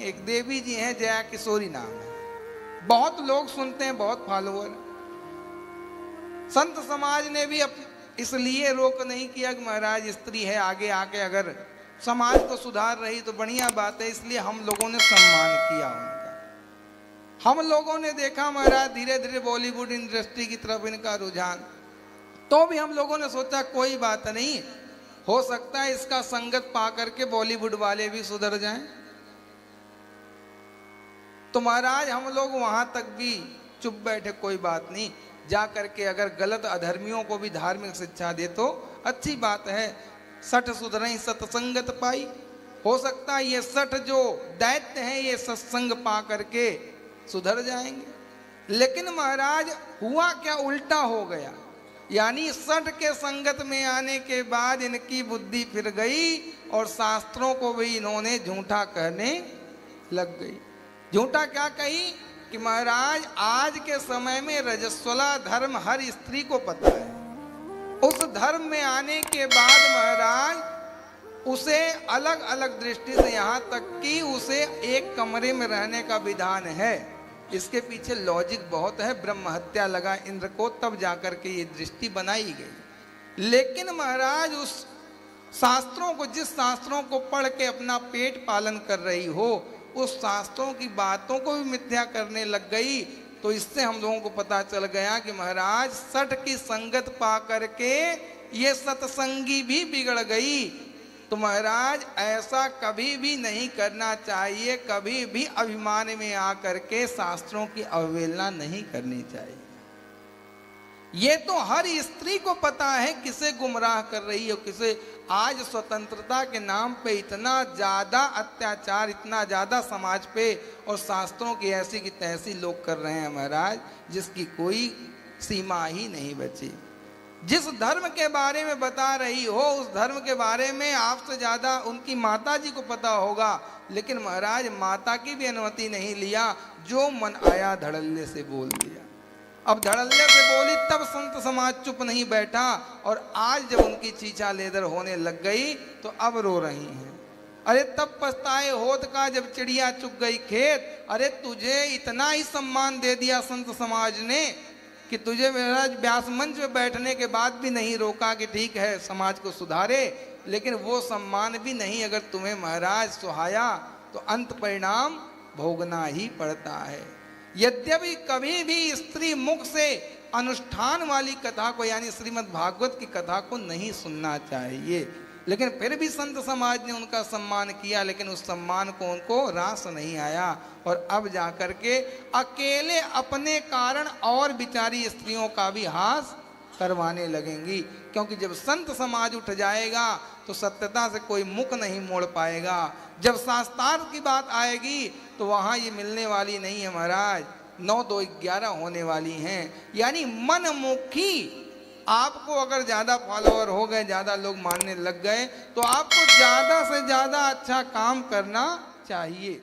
एक देवी जी हैं, जया किशोरी नाम है। बहुत लोग सुनते हैं, बहुत फॉलोअर। संत समाज ने भी इसलिए रोक नहीं किया कि महाराज स्त्री है, आगे आके अगर समाज को सुधार रही तो बढ़िया बात है, इसलिए हम लोगों ने सम्मान किया उनका। हम लोगों ने देखा महाराज धीरे धीरे बॉलीवुड इंडस्ट्री की तरफ इनका रुझान, तो भी हम लोगों ने सोचा कोई बात नहीं, हो सकता है इसका संगत पा करके बॉलीवुड वाले भी सुधर जाएं। तो महाराज हम लोग वहां तक भी चुप बैठे, कोई बात नहीं, जा करके अगर गलत अधर्मियों को भी धार्मिक शिक्षा दे तो अच्छी बात है। सठ सुधरई सत्संगत पाई, हो सकता है ये सठ जो दैत्य हैं ये सत्संग पा करके सुधर जाएंगे। लेकिन महाराज हुआ क्या, उल्टा हो गया। यानी सठ के संगत में आने के बाद इनकी बुद्धि फिर गई और शास्त्रों को भी इन्होंने झूठा कहने लग गई। झूठा क्या कही कि महाराज आज के समय में रजस्वला धर्म हर स्त्री को पता है। उस धर्म में आने के बाद महाराज उसे अलग अलग दृष्टि से, यहाँ तक कि उसे एक कमरे में रहने का विधान है। इसके पीछे लॉजिक बहुत है, ब्रह्म हत्या लगा इंद्र को, तब जाकर के ये दृष्टि बनाई गई। लेकिन महाराज उस शास्त्रों को, जिस शास्त्रों को पढ़ के अपना पेट पालन कर रही हो, उस शास्त्रों की बातों को भी मिथ्या करने लग गई। तो इससे हम लोगों को पता चल गया कि महाराज सठ की संगत पा करके ये सत्संगी भी बिगड़ गई। तो महाराज ऐसा कभी भी नहीं करना चाहिए, कभी भी अभिमान में आकर के शास्त्रों की अवहेलना नहीं करनी चाहिए। ये तो हर स्त्री को पता है किसे गुमराह कर रही है, किसे। आज स्वतंत्रता के नाम पे इतना ज्यादा अत्याचार, इतना ज्यादा समाज पे और शास्त्रों की ऐसी की तैसी लोग कर रहे हैं महाराज, जिसकी कोई सीमा ही नहीं बची। जिस धर्म के बारे में बता रही हो उस धर्म के बारे में आपसे ज्यादा उनकी माता जी को पता होगा, लेकिन महाराज माता की भी अनुमति नहीं लिया, जो मन आया धड़ल्ले से बोल दिया। अब धड़ल्ले से बोली तब संत समाज चुप नहीं बैठा, और आज जब उनकी चीचा लेदर होने लग गई तो अब रो रही हैं। अरे तब पछताए होत का जब चिड़िया चुग गई खेत। अरे तुझे इतना ही सम्मान दे दिया संत समाज ने कि तुझे मेरा व्यास मंच में बैठने के बाद भी नहीं रोका कि ठीक है समाज को सुधारे, लेकिन वो सम्मान भी नहीं अगर तुम्हें महाराज सुहाया तो अंत परिणाम भोगना ही पड़ता है। यद्यपि कभी भी स्त्री मुख से अनुष्ठान वाली कथा को, यानी श्रीमद् भागवत की कथा को नहीं सुनना चाहिए, लेकिन फिर भी संत समाज ने उनका सम्मान किया, लेकिन उस सम्मान को उनको रास नहीं आया। और अब जाकर के अकेले अपने कारण और बिचारी स्त्रियों का भी हास करवाने लगेंगी, क्योंकि जब संत समाज उठ जाएगा तो सत्यता से कोई मुख नहीं मोड़ पाएगा। जब शास्त्रार्थ की बात आएगी तो वहाँ ये मिलने वाली नहीं है महाराज, 9 2 11 होने वाली हैं। यानी मनमुखी, आपको अगर ज़्यादा फॉलोअर हो गए, ज़्यादा लोग मानने लग गए, तो आपको ज़्यादा से ज़्यादा अच्छा काम करना चाहिए।